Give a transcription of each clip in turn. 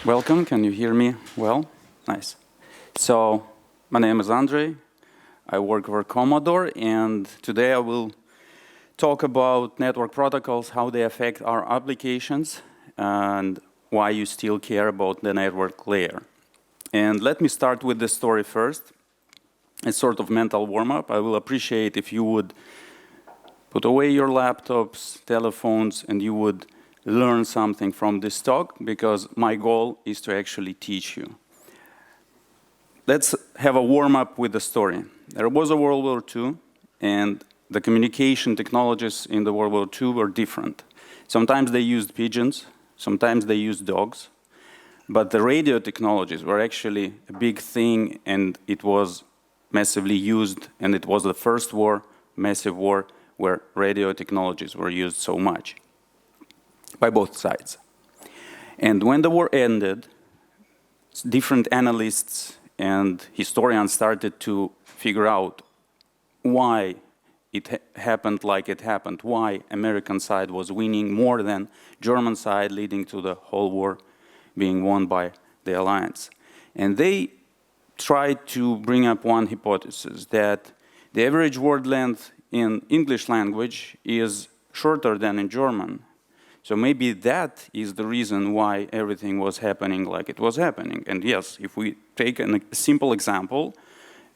Welcome. Can you hear me well? Nice. So, my name is Andrej. I work for Commodore, and today I will talk about network protocols, how they affect our applications, and why you still care about the network layer. And let me start with the story first. A sort of mental warm-up. I will appreciate if you would put away your laptops, telephones, and you would learn something from this talk, because my goal is to actually teach you. Let's have a warm-up with the story. There was a World War II, and the communication technologies in the World War II were different. Sometimes they used pigeons, sometimes they used dogs, but the radio technologies were actually a big thing, and it was massively used, and it was the first war, massive war, where radio technologies were used so much by both sides. And when the war ended, different analysts and historians started to figure out why it happened like it happened, why American side was winning more than German side, leading to the whole war being won by the alliance. And they tried to bring up one hypothesis, that the average word length in English language is shorter than in German. So maybe that is the reason why everything was happening like it was happening. And yes, if we take a simple example,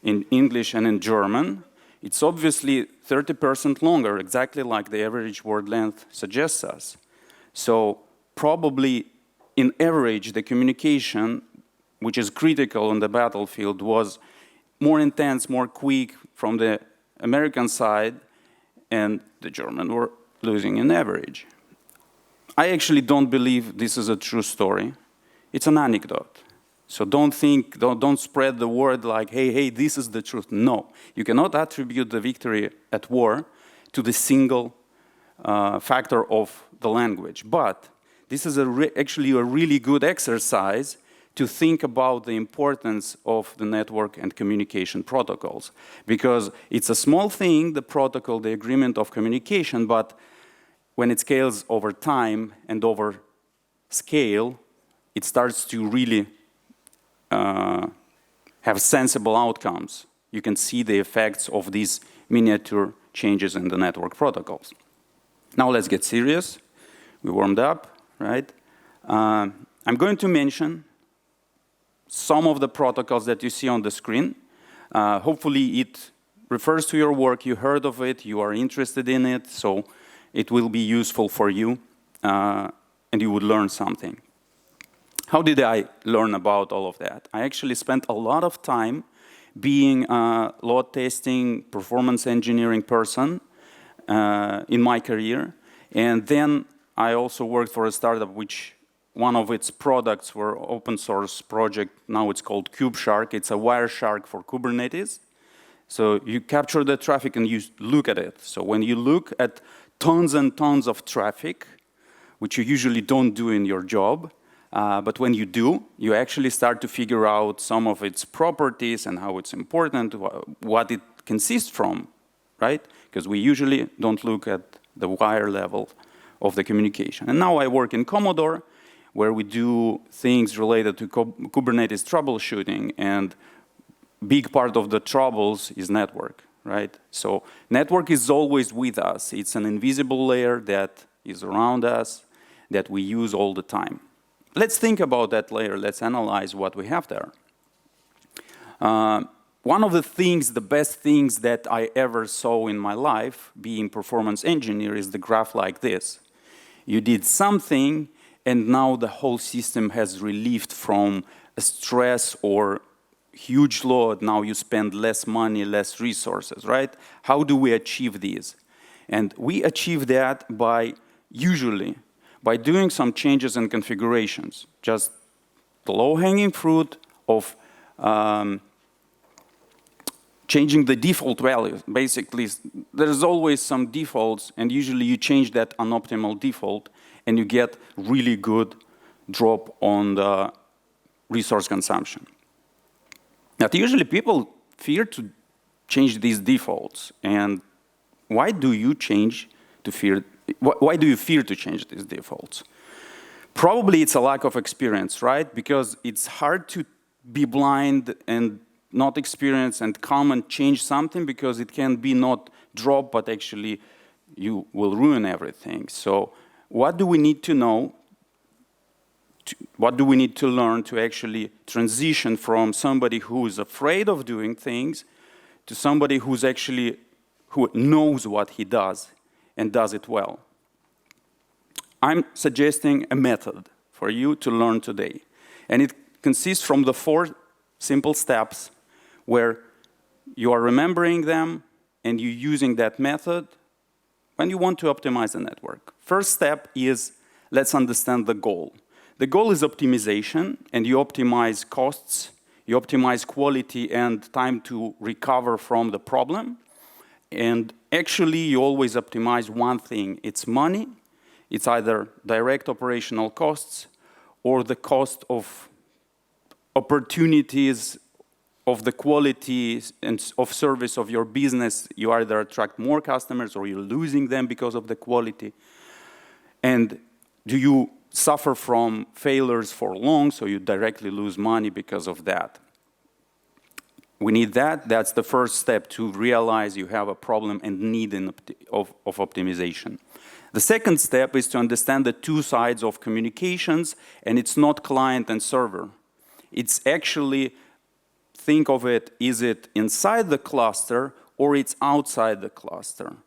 in English and in German, it's obviously 30% longer, exactly like the average word length suggests us. So probably, in average, the communication, which is critical on the battlefield, was more intense, more quick from the American side, and the Germans were losing in average. I actually don't believe this is a true story. It's an anecdote. So don't spread the word like, hey, this is the truth. No, you cannot attribute the victory at war to the single factor of the language. But this is actually a really good exercise to think about the importance of the network and communication protocols. Because it's a small thing, the protocol, the agreement of communication, but when it scales over time and over scale, it starts to really have sensible outcomes. You can see the effects of these miniature changes in the network protocols. Now let's get serious. We warmed up, right? I'm going to mention some of the protocols that you see on the screen. Hopefully it refers to your work, you heard of it, you are interested in it, so it will be useful for you, and you would learn something. How did I learn about all of that? I actually spent a lot of time being a load testing, performance engineering person in my career. And then I also worked for a startup which one of its products were open source project. Now it's called KubeShark. It's a Wireshark for Kubernetes. So you capture the traffic and you look at it. So when you look at tons and tons of traffic, which you usually don't do in your job, but when you do, you actually start to figure out some of its properties and how it's important, what it consists from, right? Because we usually don't look at the wire level of the communication. And now I work in Commodore, where we do things related to Kubernetes troubleshooting, and big part of the troubles is network, right? So network is always with us. It's an invisible layer that is around us, that we use all the time. Let's think about that layer. Let's analyze what we have there. One of the things, the best things that I ever saw in my life, being performance engineer, is the graph like this. You did something, and now the whole system has relieved from a stress or huge load. Now you spend less money, less resources, right? How do we achieve these? And we achieve that usually by doing some changes in configurations. Just the low-hanging fruit of changing the default values. Basically, there's always some defaults, and usually you change that unoptimal default, and you get really good drop on the resource consumption. Now, usually people fear to change these defaults, and why do you fear to change these defaults? Probably it's a lack of experience, right? Because it's hard to be blind and not experience and come and change something, because it can be not drop, but actually you will ruin everything. So what do we need to know? What do we need to learn to actually transition from somebody who is afraid of doing things to somebody who knows what he does and does it well? I'm suggesting a method for you to learn today. And it consists from the 4 simple steps where you are remembering them and you're using that method when you want to optimize the network. First step is, let's understand the goal. The goal is optimization, and you optimize costs, you optimize quality and time to recover from the problem. And actually, you always optimize one thing. It's money. It's either direct operational costs or the cost of opportunities of the quality and of service of your business. You either attract more customers or you're losing them because of the quality. And do you suffer from failures for long, so you directly lose money because of that? We need that. That's the first step, to realize you have a problem and need of optimization. The second step is to understand the 2 sides of communications, and it's not client and server. It's actually, think of it, is it inside the cluster or it's outside the cluster?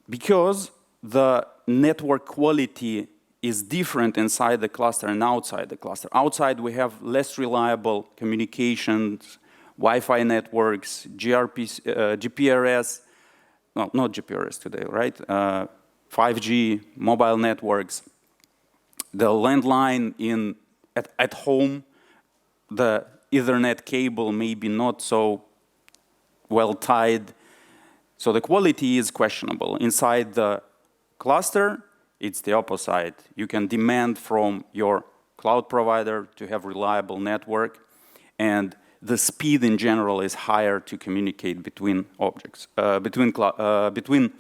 Because the network quality is different inside the cluster and outside the cluster. Outside, we have less reliable communications, Wi-Fi networks, GPRS, no, not GPRS today, right? 5G, mobile networks, the landline at home, the Ethernet cable may be not so well tied, so the quality is questionable. Inside the cluster, it's the opposite. You can demand from your cloud provider to have reliable network, and the speed in general is higher to communicate between objects, between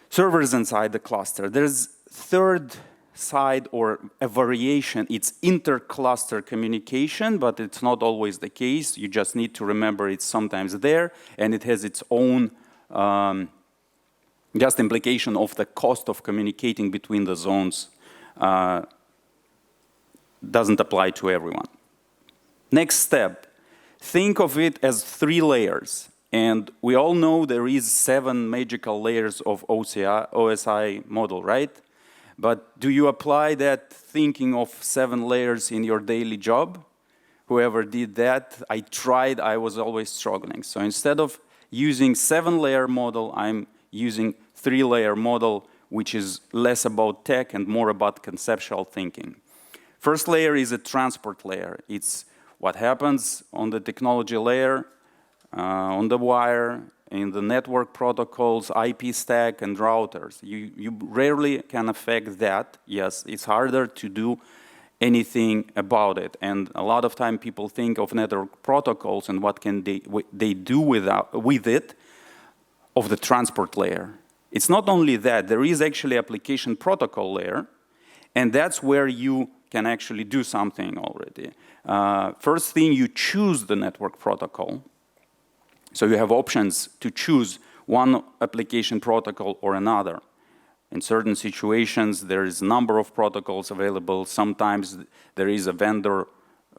servers inside the cluster. There's third side, or a variation. It's inter-cluster communication, but it's not always the case. You just need to remember it's sometimes there, and it has its own just implication of the cost of communicating between the zones. Doesn't apply to everyone. Next step, think of it as 3 layers. And we all know there is 7 magical layers of OSI model, right? But do you apply that thinking of 7 layers in your daily job? Whoever did that, I tried, I was always struggling. So instead of using 7-layer model, I'm using 3-layer model, which is less about tech and more about conceptual thinking. First layer is a transport layer. It's what happens on the technology layer, on the wire, in the network protocols, IP stack, and routers. You rarely can affect that. Yes, it's harder to do anything about it. And a lot of time people think of network protocols and what can they do with it of the transport layer. It's not only that, there is actually application protocol layer, and that's where you can actually do something already. First thing, you choose the network protocol. So you have options to choose one application protocol or another. In certain situations, there is a number of protocols available. Sometimes there is a vendor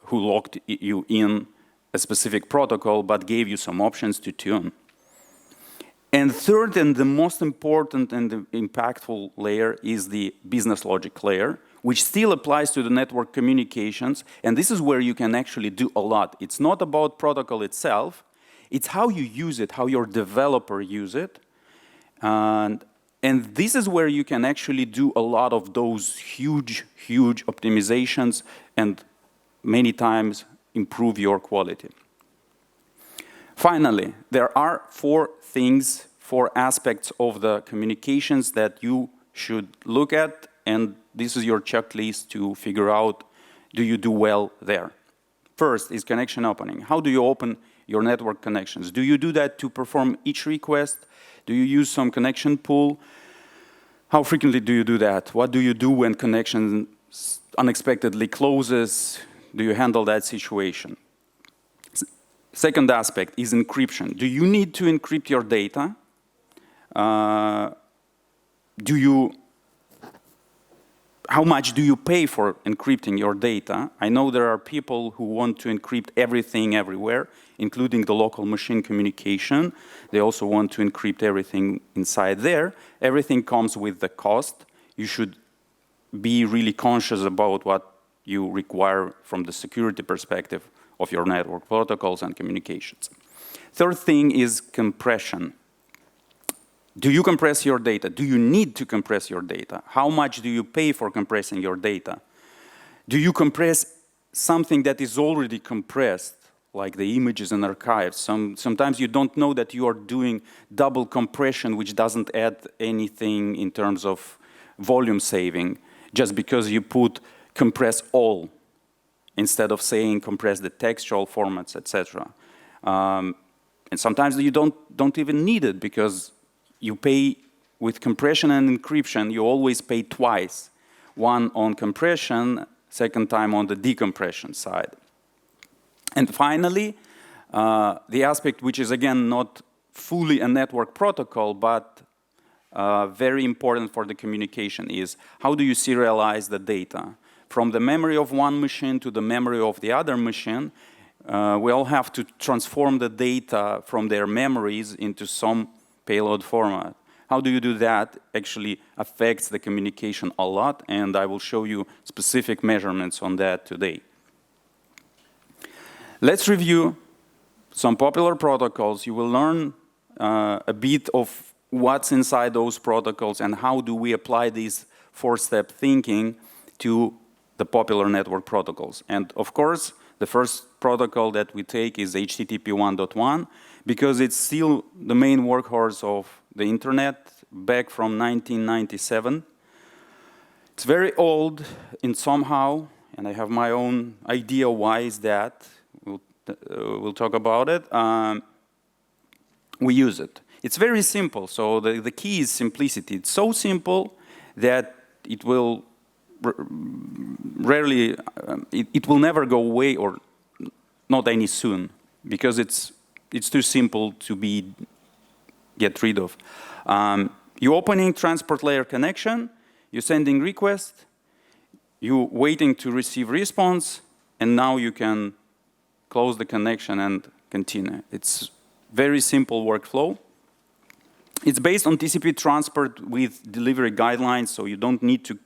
who locked you in a specific protocol but gave you some options to tune. And third, and the most important and the impactful layer is the business logic layer, which still applies to the network communications. And this is where you can actually do a lot. It's not about protocol itself. It's how you use it, how your developer use it. And this is where you can actually do a lot of those huge optimizations and many times improve your quality. Finally, there are 4 things, 4 aspects of the communications that you should look at, and this is your checklist to figure out, do you do well there? First is connection opening. How do you open your network connections? Do you do that to perform each request? Do you use some connection pool? How frequently do you do that? What do you do when connection unexpectedly closes? Do you handle that situation? Second aspect is encryption. Do you need to encrypt your data? How much do you pay for encrypting your data? I know there are people who want to encrypt everything everywhere, including the local machine communication. They also want to encrypt everything inside there. Everything comes with the cost. You should be really conscious about what you require from the security perspective of your network protocols and communications. Third thing is compression. Do you compress your data? Do you need to compress your data? How much do you pay for compressing your data? Do you compress something that is already compressed, like the images and archives? Sometimes you don't know that you are doing double compression, which doesn't add anything in terms of volume saving, just because you put compress all instead of saying compress the textual formats, etc. And sometimes you don't even need it, because you pay with compression and encryption, you always pay twice. One on compression, second time on the decompression side. And finally, the aspect which is again not fully a network protocol, but very important for the communication is how do you serialize the data? From the memory of one machine to the memory of the other machine, we all have to transform the data from their memories into some payload format. How do you do that? Actually affects the communication a lot, and I will show you specific measurements on that today. Let's review some popular protocols. You will learn a bit of what's inside those protocols and how do we apply this four-step thinking to the popular network protocols. And of course, the first protocol that we take is HTTP 1.1, because it's still the main workhorse of the internet back from 1997. It's very old in somehow, and I have my own idea why is that. We'll talk about it. We use it. It's very simple, so the key is simplicity. It's so simple that it will rarely, it will never go away, or not any soon, because it's too simple to get rid of. You opening transport layer connection, you sending request, you waiting to receive response, and now you can close the connection and continue. It's very simple workflow. It's based on TCP transport with delivery guidelines, so you don't need to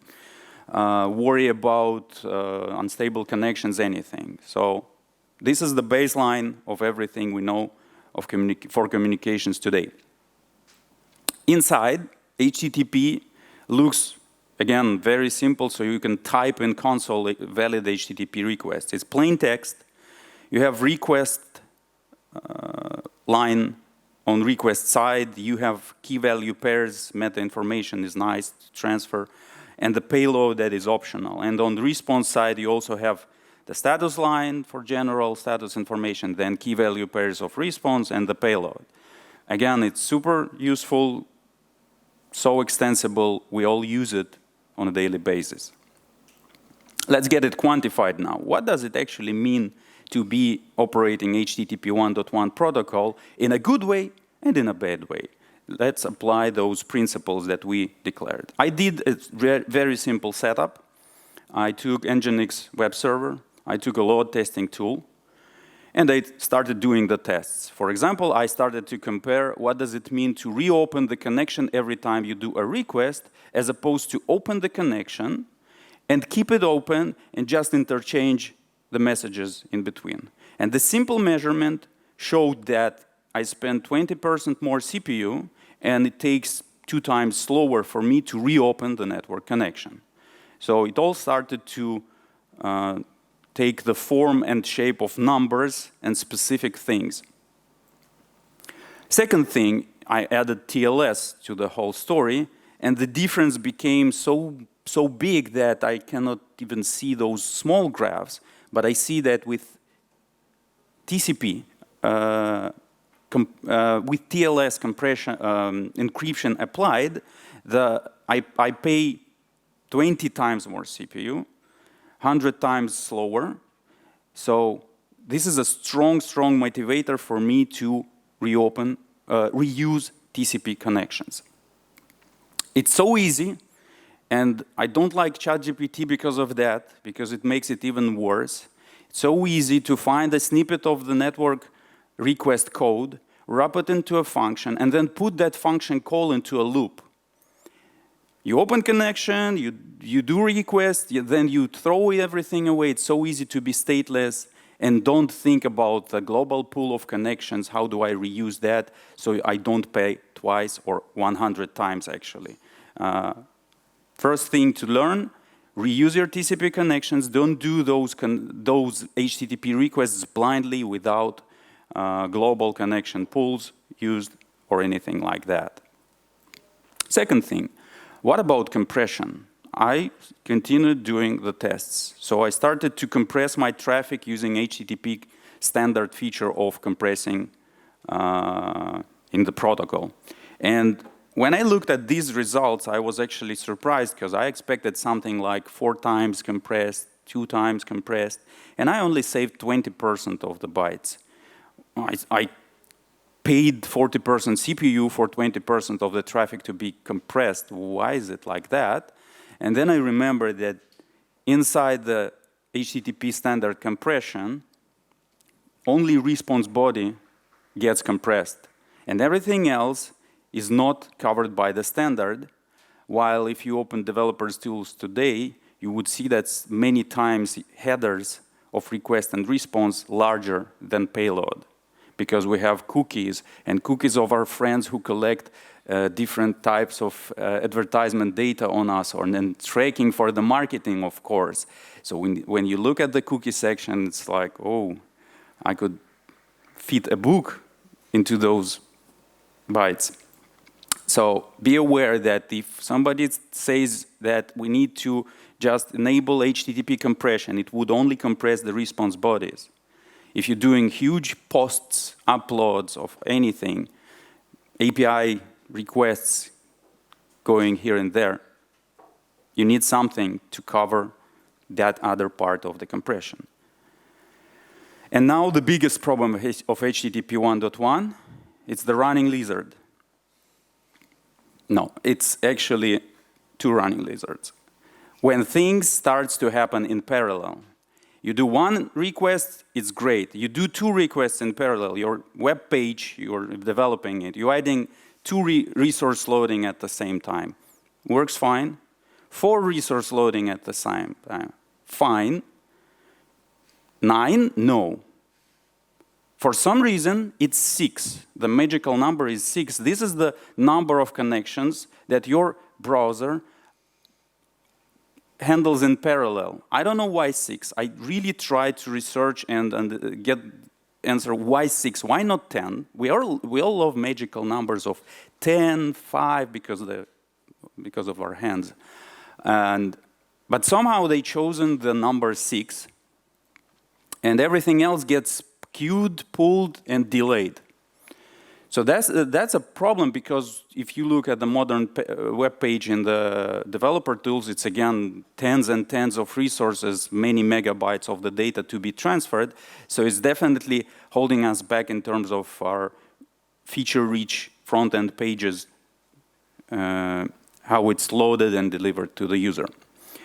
worry about unstable connections, anything. So this is the baseline of everything we know of for communications today. Inside, HTTP looks, again, very simple, so you can type in console a valid HTTP request. It's plain text. You have request line on request side. You have key value pairs. Meta information is nice to transfer. And the payload that is optional. And on the response side, you also have the status line for general status information, then key value pairs of response and the payload. Again, it's super useful, so extensible, we all use it on a daily basis. Let's get it quantified now. What does it actually mean to be operating HTTP 1.1 protocol in a good way and in a bad way? Let's apply those principles that we declared. I did a very simple setup. I took Nginx web server, I took a load testing tool, and I started doing the tests. For example, I started to compare what does it mean to reopen the connection every time you do a request, as opposed to open the connection and keep it open and just interchange the messages in between. And the simple measurement showed that I spent 20% more CPU, and it takes 2 times slower for me to reopen the network connection. So it all started to take the form and shape of numbers and specific things. Second thing, I added TLS to the whole story, and the difference became so big that I cannot even see those small graphs, but I see that with TCP, with TLS compression, encryption applied, the I pay 20 times more CPU, 100 times slower. So this is a strong, strong motivator for me to reuse TCP connections. It's so easy, and I don't like ChatGPT because of that, because it makes it even worse. It's so easy to find a snippet of the network request code, wrap it into a function, and then put that function call into a loop. You open connection, you do request, then you throw everything away. It's so easy to be stateless and don't think about the global pool of connections. How do I reuse that so I don't pay twice or 100 times, actually? First thing to learn, reuse your TCP connections. Don't do those HTTP requests blindly without global connection pools used or anything like that. Second thing, what about compression? I continued doing the tests. So I started to compress my traffic using HTTP standard feature of compressing in the protocol. And when I looked at these results, I was actually surprised because I expected something like 4 times compressed, 2 times compressed, and I only saved 20% of the bytes. I paid 40% CPU for 20% of the traffic to be compressed. Why is it like that? And then I remember that inside the HTTP standard compression, only response body gets compressed. And everything else is not covered by the standard, while if you open developers tools today, you would see that many times headers of request and response larger than payload, because we have cookies, and cookies of our friends who collect different types of advertisement data on us, or then tracking for the marketing, of course. So when you look at the cookie section, it's like, oh, I could fit a book into those bytes. So be aware that if somebody says that we need to just enable HTTP compression, it would only compress the response bodies. If you're doing huge posts, uploads of anything, API requests going here and there, you need something to cover that other part of the compression. And now the biggest problem of HTTP 1.1, it's the running lizard. No, it's actually 2 running lizards. When things starts to happen in parallel, you do 1 request, it's great. You do 2 requests in parallel. Your web page, you're developing it. You're adding 2 resource loading at the same time. Works fine. 4 resource loading at the same time. Fine. 9, no. For some reason, it's 6. The magical number is 6. This is the number of connections that your browser handles in parallel. I don't know why 6. I really tried to research and get answer why 6. Why not 10? We all love magical numbers of 10, 5 because of our hands. But somehow they chosen the number 6, and everything else gets queued, pulled, and delayed. So that's a problem, because if you look at the modern web page in the developer tools, it's again tens and tens of resources, many megabytes of the data to be transferred. So it's definitely holding us back in terms of our feature-rich front-end pages, how it's loaded and delivered to the user.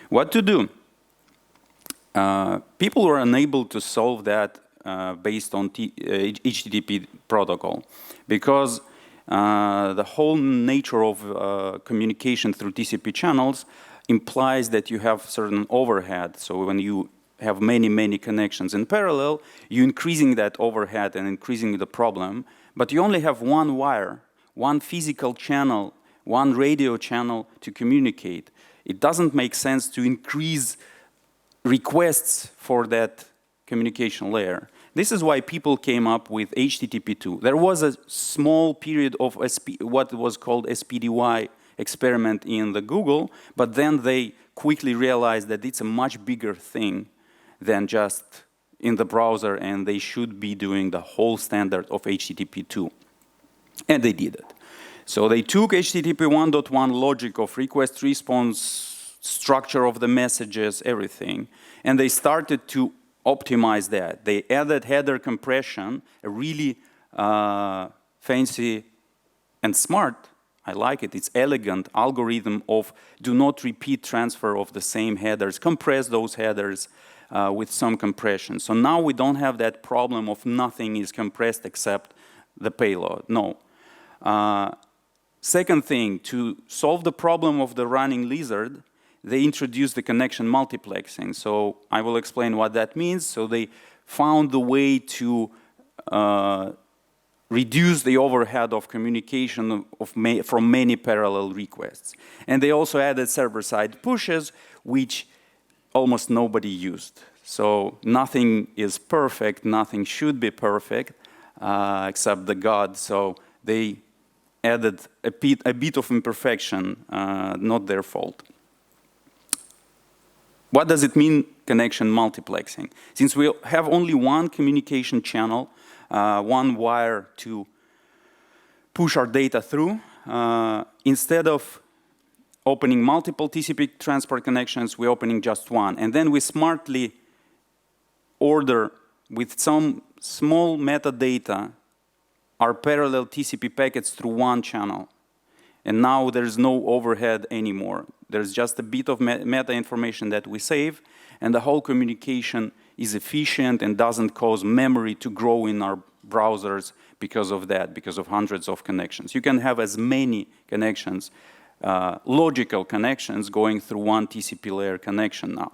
What to do? People were unable to solve that based on HTTP protocol, because the whole nature of communication through TCP channels implies that you have certain overhead. So when you have many connections in parallel, you're increasing that overhead and increasing the problem, but you only have 1 wire, 1 physical channel, 1 radio channel to communicate. It doesn't make sense to increase requests for that communication layer. This is why people came up with HTTP2. There was a small period of what was called SPDY experiment in the Google, but then they quickly realized that it's a much bigger thing than just in the browser, and they should be doing the whole standard of HTTP2. And they did it. So they took HTTP 1.1 logic of request response, structure of the messages, everything, and they started to optimize that. They added header compression, a really fancy and smart, I like it, it's elegant algorithm of do not repeat transfer of the same headers, compress those headers with some compression. So now we don't have that problem of nothing is compressed except the payload, no. Second thing, to solve the problem of the running lizard, they introduced the connection multiplexing. So I will explain what that means. So they found the way to reduce the overhead of communication from many parallel requests. And they also added server-side pushes, which almost nobody used. So nothing is perfect, nothing should be perfect, except the God. So they added a bit of imperfection, not their fault. What does it mean, connection multiplexing? Since we have only one communication channel, one wire to push our data through, instead of opening multiple TCP transport connections, we're opening just one. And then we smartly order with some small metadata our parallel TCP packets through one channel. And now there's no overhead anymore. There's just a bit of meta information that we save, and the whole communication is efficient and doesn't cause memory to grow in our browsers because of that, because of hundreds of connections. You can have as many connections, logical connections, going through one TCP layer connection now.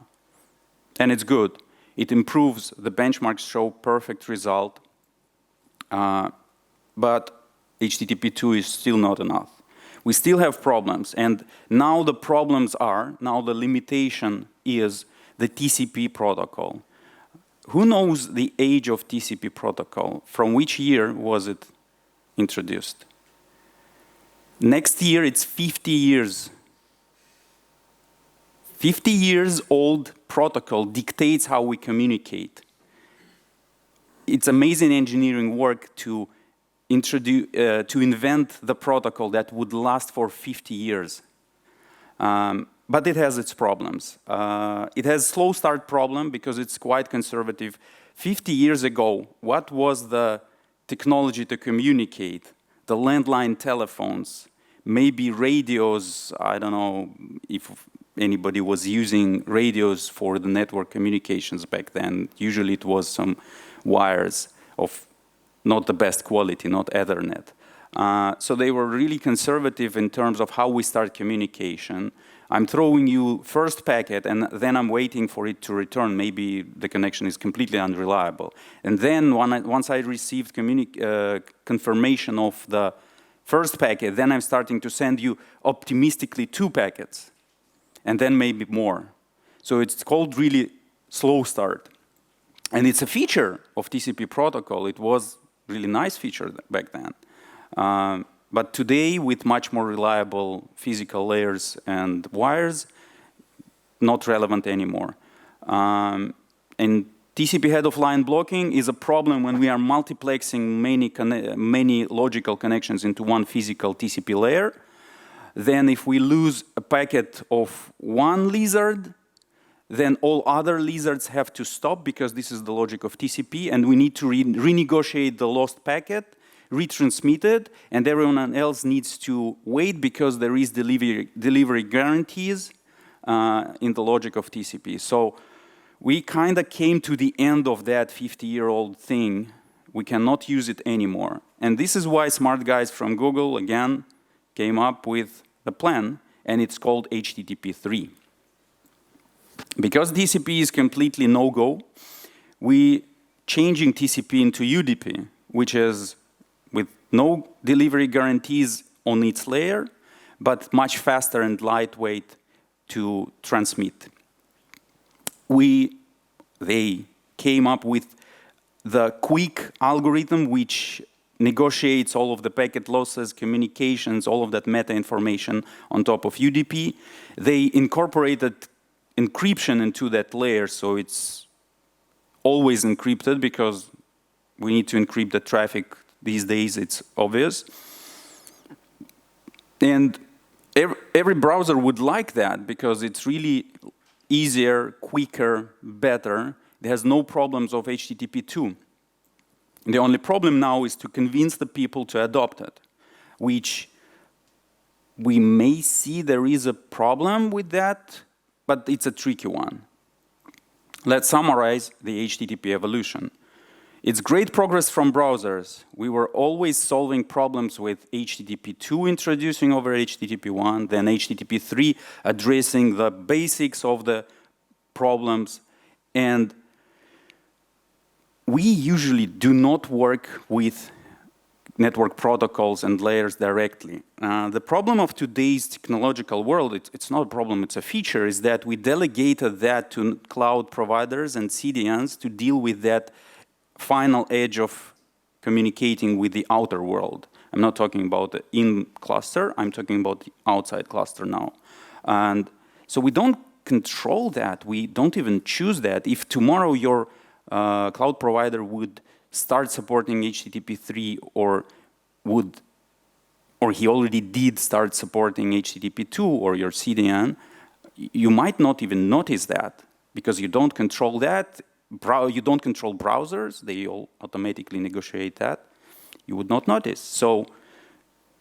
And it's good. It improves, the benchmarks show perfect result, but HTTP2 is still not enough. We still have problems, and now the problems are, now the limitation is the TCP protocol. Who knows the age of TCP protocol? From which year was it introduced? Next year, it's 50 years. 50 years old protocol dictates how we communicate. It's amazing engineering work to invent the protocol that would last for 50 years. But it has its problems. It has slow start problem because it's quite conservative. 50 years ago, what was the technology to communicate? The landline telephones, maybe radios. I don't know if anybody was using radios for the network communications back then. Usually it was some wires of not the best quality, not Ethernet. So they were really conservative in terms of how we start communication. I'm throwing you first packet, and then I'm waiting for it to return. Maybe the connection is completely unreliable. And then once I received confirmation of the first packet, then I'm starting to send you optimistically 2 packets, and then maybe more. So it's called really slow start. And it's a feature of TCP protocol. It was really nice feature back then. But today, with much more reliable physical layers and wires, not relevant anymore. And TCP head-of-line blocking is a problem when we are multiplexing many logical connections into one physical TCP layer. Then if we lose a packet of one lizard, then all other lizards have to stop because this is the logic of TCP, and we need to renegotiate the lost packet, retransmit it, and everyone else needs to wait because there is delivery guarantees in the logic of TCP. So we kind of came to the end of that 50-year-old thing. We cannot use it anymore. And this is why smart guys from Google, again, came up with the plan, and it's called HTTP 3. Because TCP is completely no-go, we changing TCP into UDP, which is with no delivery guarantees on its layer, but much faster and lightweight to transmit. They came up with the quick algorithm which negotiates all of the packet losses, communications, all of that meta information on top of UDP. They incorporated encryption into that layer, so it's always encrypted because we need to encrypt the traffic these days, it's obvious. And every browser would like that because it's really easier, quicker, better. It has no problems of HTTP2. The only problem now is to convince the people to adopt it, which we may see there is a problem with that, but it's a tricky one. Let's summarize the HTTP evolution. It's great progress from browsers. We were always solving problems with HTTP2 introducing over HTTP1, then HTTP3 addressing the basics of the problems. And we usually do not work with network protocols and layers directly. The problem of today's technological world, it's not a problem, it's a feature, is that we delegated that to cloud providers and CDNs to deal with that final edge of communicating with the outer world. I'm not talking about the in-cluster, I'm talking about the outside cluster now. And so we don't control that, we don't even choose that. If tomorrow your cloud provider would start supporting HTTP3 or he already did start supporting HTTP2 or your CDN, you might not even notice that because you don't control that. You don't control browsers, they all automatically negotiate that. You would not notice. So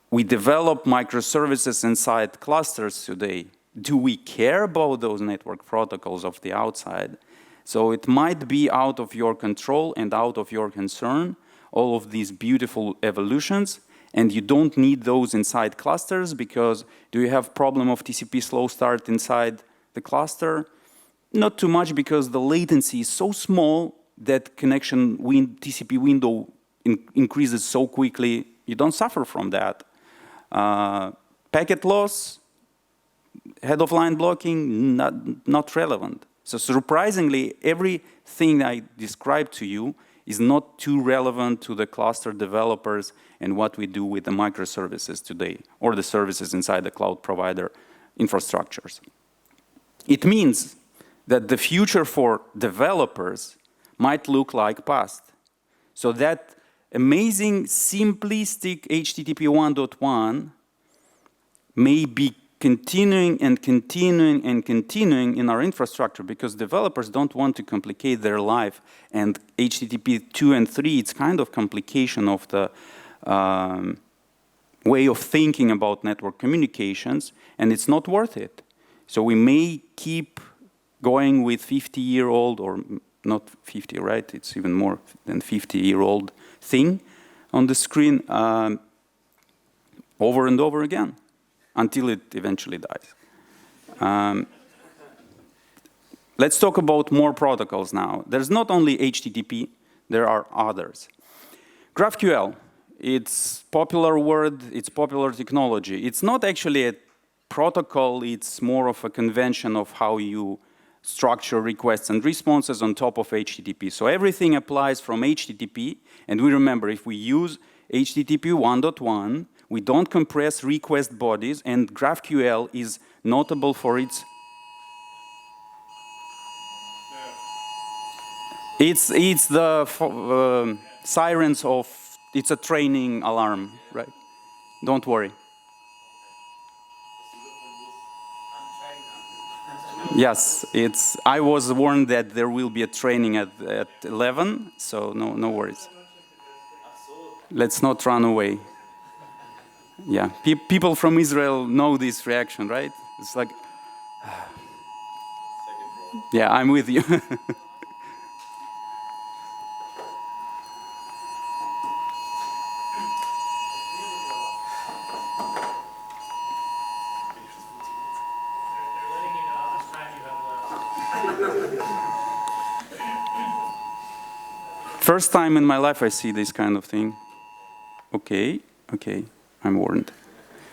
we develop microservices inside clusters today. Do we care about those network protocols of the outside? So it might be out of your control and out of your concern, all of these beautiful evolutions, and you don't need those inside clusters because do you have problem of TCP slow start inside the cluster? Not too much because the latency is so small that connection TCP window increases so quickly, you don't suffer from that. Packet loss, head of line blocking, not relevant. So surprisingly, everything I described to you is not too relevant to the cluster developers and what we do with the microservices today, or the services inside the cloud provider infrastructures. It means that the future for developers might look like past. So that amazing, simplistic HTTP 1.1 may be continuing and continuing and continuing in our infrastructure because developers don't want to complicate their life. And HTTP 2 and 3, it's kind of complication of the way of thinking about network communications, and it's not worth it. So we may keep going with 50-year-old, or not 50, right? It's even more than 50-year-old thing on the screen over and over again until it eventually dies. Let's talk about more protocols now. There's not only HTTP, there are others. GraphQL, it's popular word, it's popular technology. It's not actually a protocol, it's more of a convention of how you structure requests and responses on top of HTTP. So everything applies from HTTP, and we remember if we use HTTP 1.1, we don't compress request bodies, and GraphQL is notable for its... It's the sirens of... It's a training alarm, right? Don't worry. Yes, I was warned that there will be a training at 11, so no worries. Let's not run away. Yeah, people from Israel know this reaction, right? It's like, yeah, I'm with you. First time in my life I see this kind of thing. Okay, I'm warned.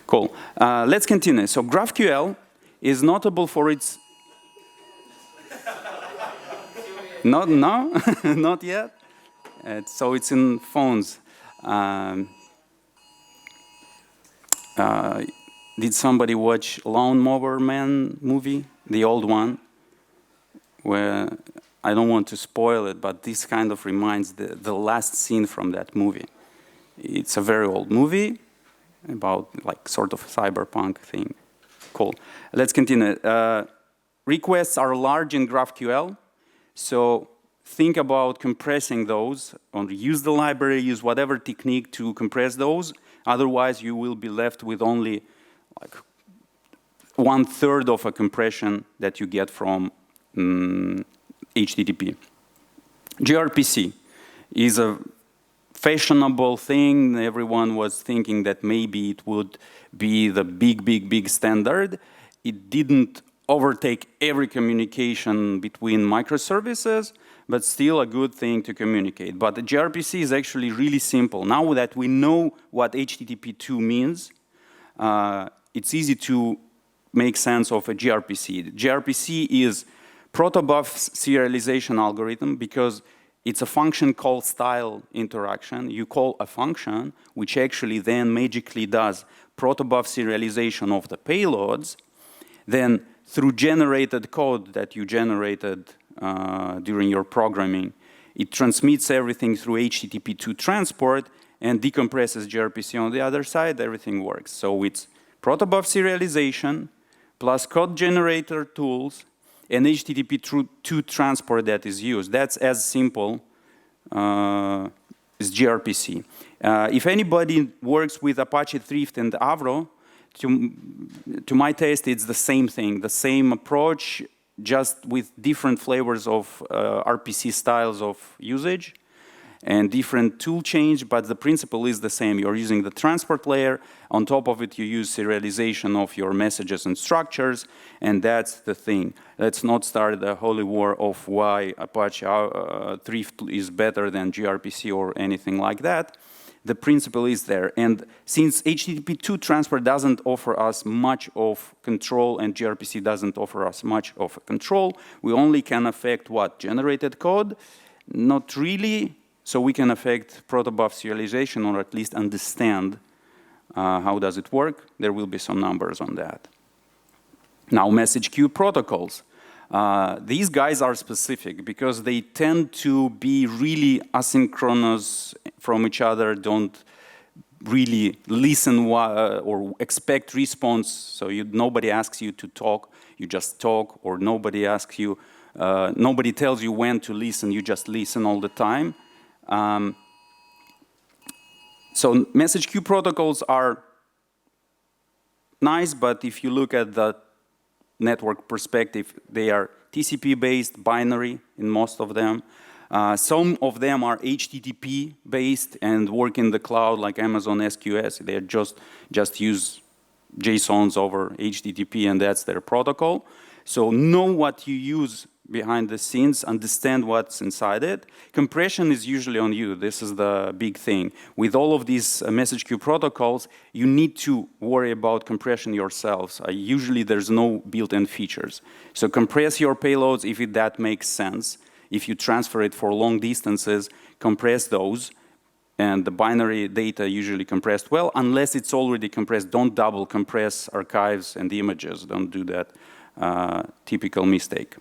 Cool. Let's continue. So GraphQL is notable for its... Not yet. So it's in phones. Did somebody watch Lawnmower Man movie? The old one? Where... I don't want to spoil it, but this kind of reminds the last scene from that movie. It's a very old movie. about like sort of cyberpunk thing. Cool. Let's continue. Requests are large in GraphQL, so think about compressing those, or use the library, use whatever technique to compress those. Otherwise, you will be left with only like 1/3 of a compression that you get from HTTP. gRPC is a fashionable thing. Everyone was thinking that maybe it would be the big standard. It didn't overtake every communication between microservices, but still a good thing to communicate. But the gRPC is actually really simple. Now that we know what HTTP2 means, it's easy to make sense of a gRPC. gRPC is protobuf serialization algorithm because it's a function called style interaction. You call a function, which actually then magically does protobuf serialization of the payloads. Then through generated code that you generated during your programming, it transmits everything through HTTP2 transport and decompresses gRPC on the other side. Everything works. So it's protobuf serialization plus code generator tools and HTTP2 transport that is used. That's as simple as gRPC. If anybody works with Apache Thrift and Avro, to my taste, it's the same thing, the same approach, just with different flavors of RPC styles of usage and different tool change, but the principle is the same. You're using the transport layer. On top of it, you use serialization of your messages and structures, and that's the thing. Let's not start the holy war of why Apache Thrift is better than gRPC or anything like that. The principle is there. And since HTTP2 transport doesn't offer us much of control and gRPC doesn't offer us much of control, we only can affect what? Generated code? Not really. So we can affect protobuf serialization or at least understand how does it work. There will be some numbers on that. Now, message queue protocols. These guys are specific because they tend to be really asynchronous from each other, don't really listen or expect response. So nobody asks you to talk, you just talk, or nobody asks you, nobody tells you when to listen, you just listen all the time. So message queue protocols are nice, but if you look at the network perspective, they are TCP-based, binary in most of them. Some of them are HTTP-based and work in the cloud, like Amazon SQS. They just use JSONs over HTTP, and that's their protocol. So know what you use behind the scenes, understand what's inside it. Compression is usually on you. This is the big thing. With all of these message queue protocols, you need to worry about compression yourselves. Usually there's no built-in features. So compress your payloads if that makes sense. If you transfer it for long distances, compress those. And the binary data usually compressed well, unless it's already compressed. Don't double compress archives and images. Don't do that typical mistake.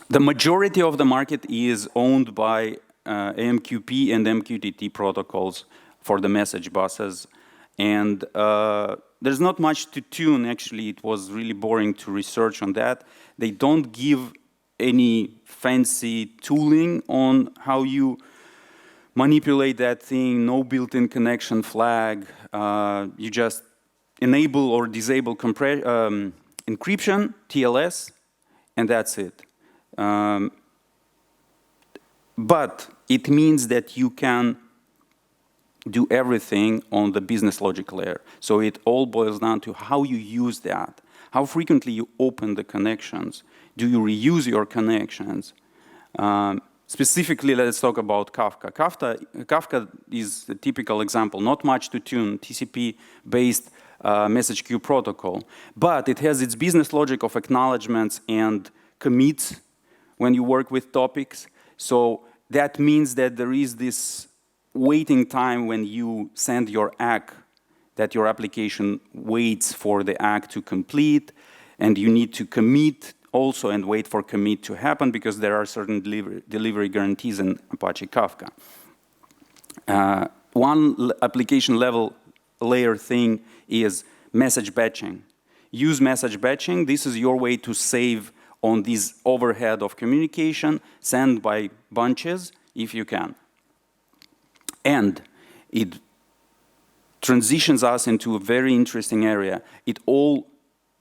The majority of the market is owned by AMQP and MQTT protocols for the message buses. And there's not much to tune, actually. It was really boring to research on that. They don't give any fancy tooling on how you manipulate that thing, no built-in connection flag. You just enable or disable encryption, TLS, and that's it. But it means that you can do everything on the business logic layer. So it all boils down to how you use that. How frequently you open the connections. Do you reuse your connections? Specifically, let's talk about Kafka. Kafka is a typical example. Not much to tune, TCP-based message queue protocol. But it has its business logic of acknowledgements and commits when you work with topics. So that means that there is this waiting time when you send your ACK, that your application waits for the ACK to complete, and you need to commit also and wait for commit to happen because there are certain delivery guarantees in Apache Kafka. One application level layer thing is message batching. Use message batching. This is your way to save on this overhead of communication, send by bunches if you can. And it transitions us into a very interesting area. It all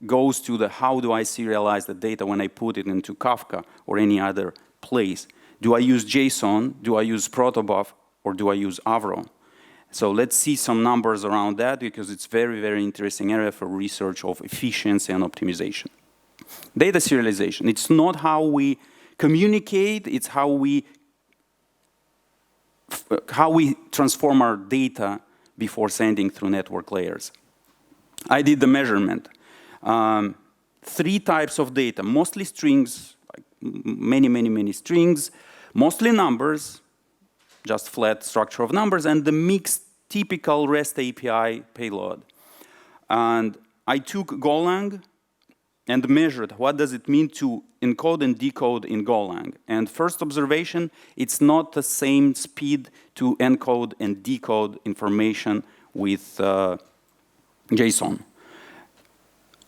goes to the how do I serialize the data when I put it into Kafka or any other place. Do I use JSON, do I use protobuf, or do I use Avro? So let's see some numbers around that because it's very, very interesting area for research of efficiency and optimization. Data serialization, it's not how we communicate, it's how we transform our data before sending through network layers. I did the measurement. 3 types of data, mostly strings, like many strings, mostly numbers, just flat structure of numbers, and the mixed typical REST API payload. And I took Golang and measured what does it mean to encode and decode in Golang. And first observation, it's not the same speed to encode and decode information with JSON.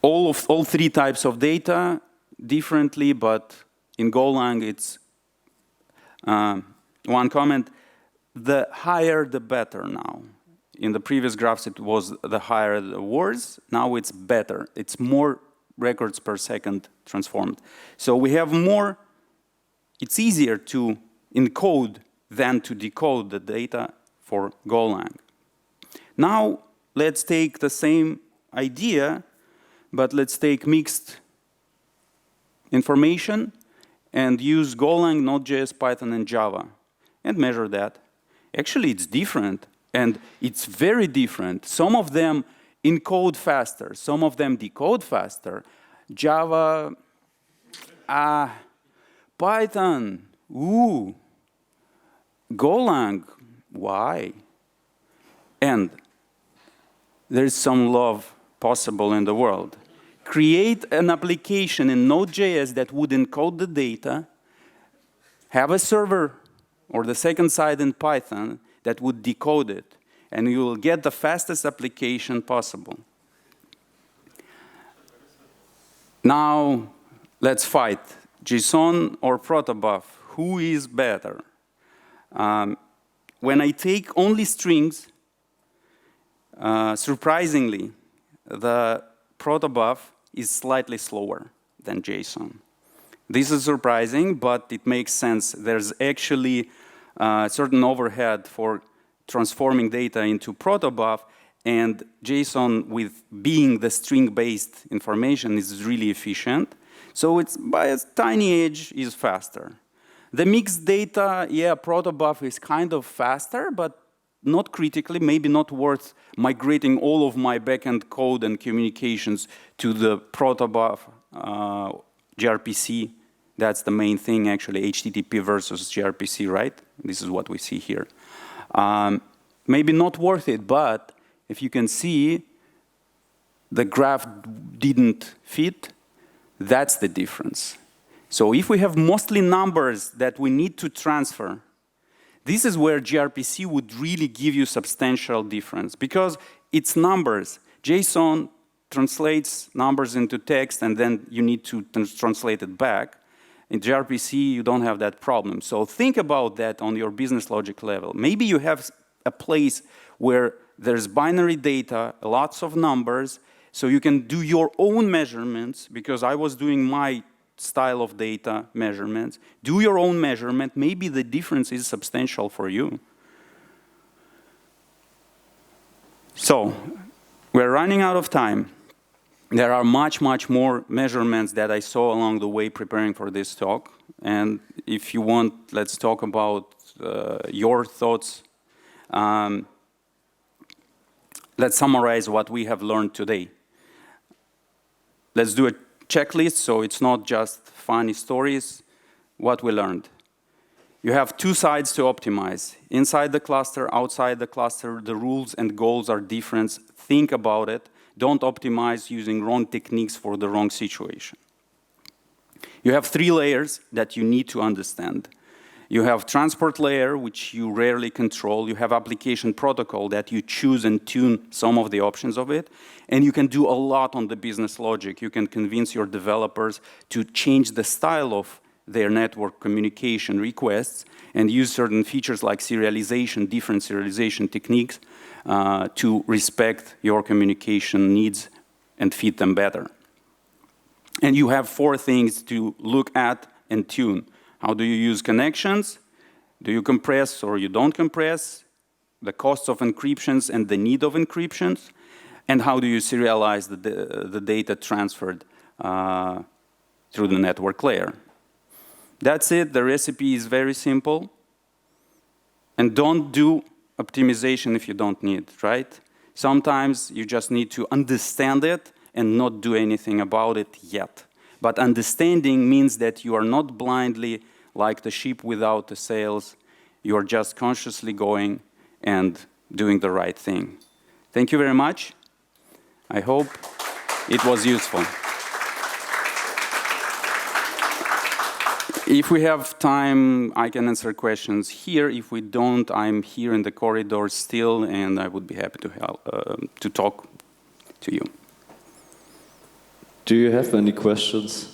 All 3 types of data differently, but in Golang it's one comment, the higher the better now. In the previous graphs it was the higher the worse, now it's better. It's more records per second transformed. So we have more, it's easier to encode than to decode the data for Golang. Now let's take the same idea, but let's take mixed information and use Golang, Node.js, Python, and Java and measure that. Actually, it's different, and it's very different. Some of them encode faster, some of them decode faster. Java, Python, ooh. Golang, why? And there's some love possible in the world. Create an application in Node.js that would encode the data, have a server or the second side in Python that would decode it, and you will get the fastest application possible. Now, let's fight. JSON or protobuf, who is better? When I take only strings, surprisingly, the protobuf is slightly slower than JSON. This is surprising, but it makes sense. There's actually a certain overhead for transforming data into protobuf, and JSON, with being the string-based information, is really efficient. So it's by a tiny edge is faster. The mixed data, yeah, protobuf is kind of faster, but not critically, maybe not worth migrating all of my backend code and communications to the protobuf gRPC. That's the main thing, actually, HTTP versus gRPC, right? This is what we see here. Maybe not worth it, but if you can see, the graph didn't fit. That's the difference. So if we have mostly numbers that we need to transfer, this is where gRPC would really give you substantial difference, because it's numbers. JSON translates numbers into text, and then you need to translate it back. In gRPC, you don't have that problem. So think about that on your business logic level. Maybe you have a place where there's binary data, lots of numbers, so you can do your own measurements, because I was doing my style of data measurements. Do your own measurement. Maybe the difference is substantial for you. So we're running out of time. There are much more measurements that I saw along the way preparing for this talk. And if you want, let's talk about your thoughts. Let's summarize what we have learned today. Let's do a checklist, so it's not just funny stories. What we learned. You have 2 sides to optimize. Inside the cluster, outside the cluster, the rules and goals are different. Think about it. Don't optimize using wrong techniques for the wrong situation. You have 3 layers that you need to understand. You have transport layer, which you rarely control. You have application protocol that you choose and tune some of the options of it. And you can do a lot on the business logic. You can convince your developers to change the style of their network communication requests and use certain features like serialization, different serialization techniques to respect your communication needs and fit them better. And you have 4 things to look at and tune. How do you use connections? Do you compress or you don't compress? The costs of encryptions and the need of encryptions? And how do you serialize the data transferred through the network layer? That's it. The recipe is very simple. And don't do optimization if you don't need, right? Sometimes you just need to understand it and not do anything about it yet. But understanding means that you are not blindly like the sheep without the sails. You are just consciously going and doing the right thing. Thank you very much. I hope it was useful. If we have time, I can answer questions here. If we don't, I'm here in the corridor still, and I would be happy to help to talk to you. Do you have any questions?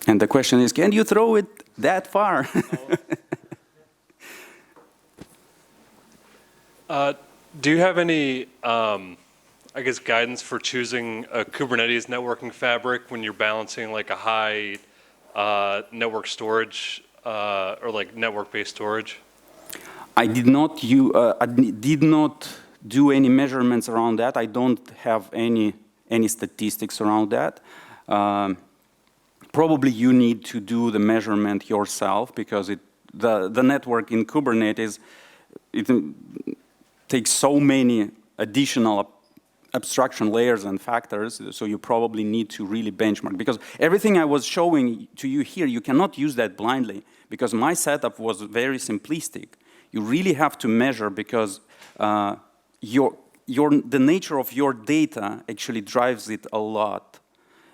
And the question is, can you throw it that far? Do you have any, I guess, guidance for choosing a Kubernetes networking fabric when you're balancing like a high network storage or like network-based storage? I did not do any measurements around that. I don't have any statistics around that. Probably you need to do the measurement yourself because the network in Kubernetes, it takes so many additional abstraction layers and factors, so you probably need to really benchmark. Because everything I was showing to you here, you cannot use that blindly because my setup was very simplistic. You really have to measure because the nature of your data actually drives it a lot.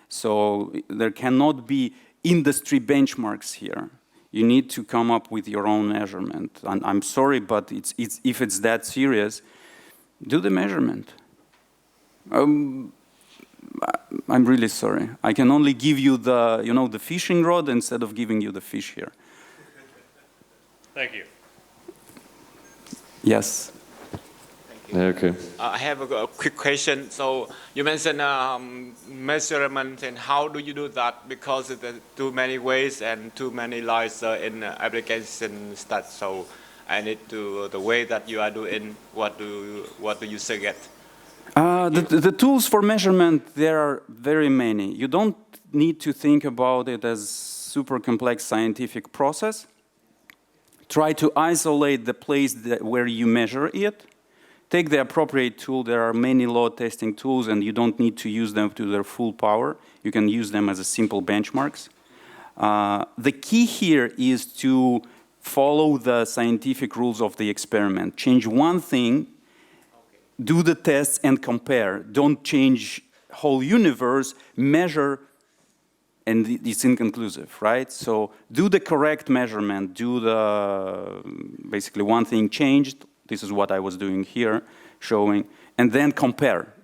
So there cannot be industry benchmarks here. You need to come up with your own measurement. And I'm sorry, but if it's that serious, do the measurement. I'm really sorry. I can only give you the fishing rod instead of giving you the fish here. Thank you. Yes. Okay. I have a quick question. So you mentioned measurement, and how do you do that? Because there are too many ways and too many lines in application stats. So I need to the way that you are doing. What do you suggest? The tools for measurement, there are very many. You don't need to think about it as super complex scientific process. Try to isolate the place where you measure it. Take the appropriate tool. There are many load testing tools, and you don't need to use them to their full power. You can use them as a simple benchmarks. The key here is to follow the scientific rules of the experiment. Change one thing, do the tests, and compare. Don't change whole universe, measure, and it's inconclusive, right? So do the correct measurement, do basically one thing changed. This is what I was doing here, showing, and then compare.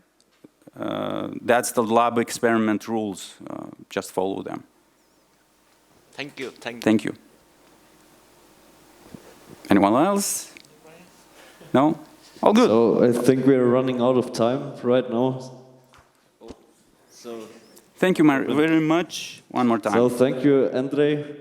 That's the lab experiment rules. Just follow them. Thank you. Thank you. Anyone else? No? All good. So I think we're running out of time right now. So thank you very much. One more time. So thank you, Andrej.